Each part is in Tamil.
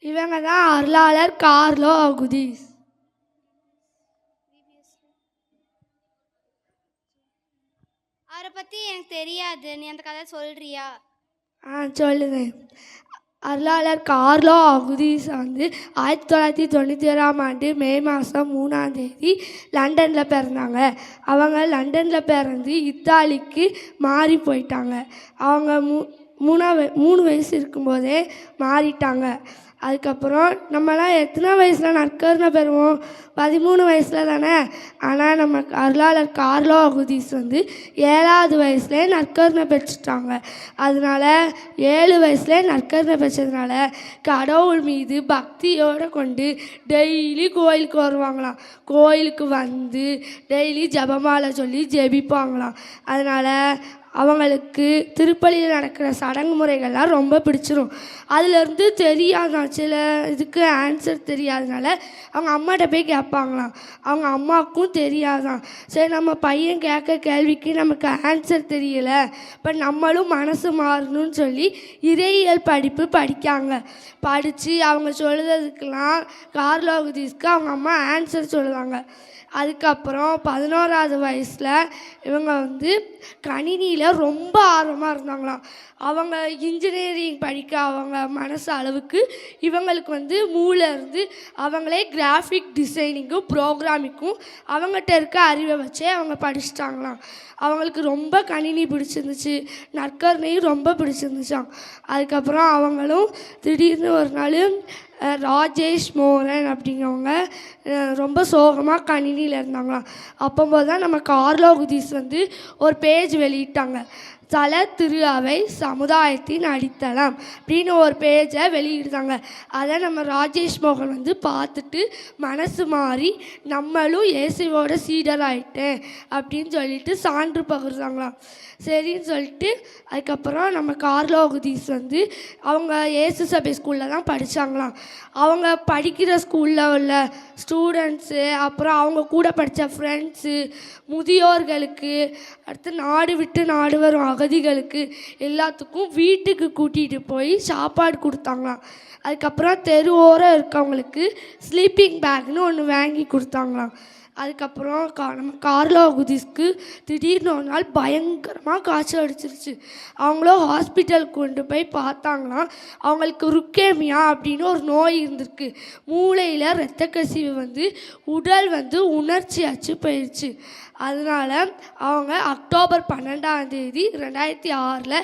இவங்க தான் அருளாளர் கார்லோ அகுதீஸ். அவரை பற்றி எனக்கு தெரியாது, நீ அந்த கதை சொல்கிறியா? சொல்லுவேன். அருளாளர் கார்லோ அகுதீஸ் வந்து 1991 மே மாதம் 3 லண்டனில் பிறந்தாங்க. அவங்க லண்டனில் பிறந்து இத்தாலிக்கு மாறி போயிட்டாங்க. அவங்க 3 வயசு இருக்கும்போதே மாறிட்டாங்க. அதுக்கப்புறம் நம்மளாம் எத்தனை வயசில் நற்கருணை பெறுவோம்? 13 வயசில் தானே. ஆனால் நம்ம அருளாளர் கார்லோ அகுதீஸ் வந்து 7வது வயசுலேயே நற்கருணை பெற்றுட்டாங்க. அதனால 7 வயசுலேயே நற்கருணை பெற்றதுனால கடவுள் மீது பக்தியோடு கொண்டு டெய்லி கோயிலுக்கு வருவாங்களாம். கோயிலுக்கு வந்து டெய்லி ஜெபமாலை சொல்லி ஜெபிப்பாங்களாம். அதனால் அவங்களுக்கு திருப்பலியில் நடக்கிற சடங்கு முறைகள்லாம் ரொம்ப பிடிச்சிரும். அதுலேருந்து தெரியாதான், சில இதுக்கு ஆன்சர் தெரியாதனால அவங்க அம்மாட்ட போய் கேட்பாங்களாம். அவங்க அம்மாவுக்கும் தெரியாதான். சரி, நம்ம பையன் கேட்க கேள்விக்கு நமக்கு ஆன்சர் தெரியலை, இப்போ நம்மளும் மனசு மாறணும்னு சொல்லி இறையியல் படிப்பு படிக்காங்க. படித்து அவங்க சொல்லுறதுக்கெல்லாம் கார்லோ அகுதீஸ்க்கு அவங்க அம்மா ஆன்சர் சொல்லுவாங்க. அதுக்கப்புறம் 11வது வயசில் இவங்க வந்து கணினியில் ரொம்ப ஆர்வமாக இருந்தாங்களாம். அவங்க இன்ஜினியரிங் படிக்க அவங்க மனசு அளவுக்கு இவங்களுக்கு வந்து மூளை இருந்து அவங்களே கிராஃபிக் டிசைனிங்கும் ப்ரோக்ராமிங்கும் அவங்ககிட்ட இருக்க அறிவை வச்சே அவங்க படிச்சிட்டாங்களாம். அவங்களுக்கு ரொம்ப கணினி பிடிச்சிருந்துச்சு, நற்கருணையும் ரொம்ப பிடிச்சிருந்துச்சாம். அதுக்கப்புறம் அவங்களும் திடீர்னு ஒரு நாள் ராஜேஷ் மோகன் அப்படிங்கிறவங்க ரொம்ப சோகமாக கணினியில் இருந்தாங்களாம். அப்போது தான் நம்ம கார்லோ அகுதீஸ் வந்து ஒரு பேஜ் வெளியிட்டாங்க. தல திரு அவை சமுதாயத்தின் அடித்தளம் அப்படின்னு ஒரு பேஜை வெளியிடுறாங்க. அதை நம்ம ராஜேஷ் மோகன் வந்து பார்த்துட்டு மனசு மாறி நம்மளும் இயேசுவோட சீடர் ஆகிட்டேன் அப்படின்னு சொல்லிட்டு சான்று பகிர்றாங்களாம். சரின்னு சொல்லிட்டு அதுக்கப்புறம் நம்ம கார்லோ அகுதீஸ் வந்து அவங்க இயேசு சபை ஸ்கூலில் தான் படித்தாங்களாம். அவங்க படிக்கிற ஸ்கூலில் உள்ள ஸ்டூடெண்ட்ஸு, அப்புறம் அவங்க கூட படித்த ஃப்ரெண்ட்ஸு, முதியோர்களுக்கு, அடுத்து நாடு விட்டு நாடு வரும் அகதிகளுக்கு எல்லாத்துக்கும் வீட்டுக்கு கூட்டிகிட்டு போய் சாப்பாடு கொடுத்தாங்களாம். அதுக்கப்புறம் தெருவோரம் இருக்கவங்களுக்கு ஸ்லீப்பிங் பேக்னு ஒன்று வாங்கி கொடுத்தாங்களாம். அதுக்கப்புறம் நம்ம கார்லோ அகுதீஸ்க்கு திடீர்னு ஒரு நாள் பயங்கரமாக காய்ச்சல் அடிச்சிருச்சு. அவங்களும் ஹாஸ்பிட்டலுக்கு கொண்டு போய் பார்த்தாங்களாம். அவங்களுக்கு ருக்கேமியா அப்படின்னு ஒரு நோய் இருந்திருக்கு. மூளையில் இரத்த கசிவு வந்து உடல் வந்து உணர்ச்சியாச்சு போயிடுச்சு. அதனால் அவங்க அக்டோபர் 12 2006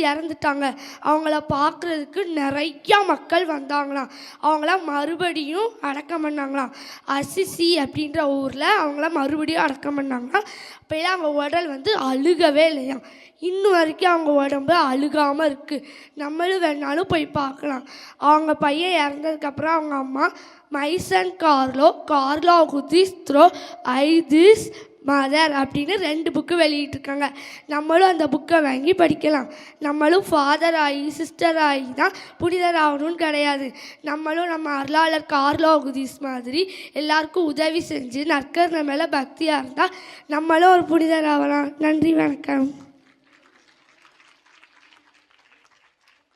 இறந்துட்டாங்க. அவங்கள பார்க்குறதுக்கு நிறையா மக்கள் வந்தாங்களாம். அவங்கள மறுபடியும் அடக்கம் பண்ணாங்களாம். அசிசி அப்படின்ற ஊரில் அவங்கள மறுபடியும் அடக்கம் பண்ணாங்களாம். அப்போலாம் அவங்க உடல் வந்து அழுகவே இல்லையாம். இன்னும் வரைக்கும் அவங்க உடம்பு அழுகாமல் இருக்குது. நம்மளும் வேணாலும் போய் பார்க்கலாம். அவங்க பையன் இறந்ததுக்கப்புறம் அவங்க அம்மா மைசன் கார்லோ அகுதீஸ் த்ரோ ஐதிஸ் மதர் அப்படின்னு 2 புக்கு வெளியிட்டிருக்காங்க. நம்மளும் அந்த புக்கை வாங்கி படிக்கலாம். நம்மளும் ஃபாதர் ஆகி சிஸ்டர் ஆகி தான் புனிதர் ஆகணும்னு கிடையாது. நம்மளும் நம்ம அருளாளர் கார்லோ அகுதீஸ் மாதிரி எல்லாருக்கும் உதவி செஞ்சு நற்கருணை மேலே பக்தியாக இருந்தால் நம்மளும் ஒரு புனிதர் ஆகலாம். நன்றி, வணக்கம்.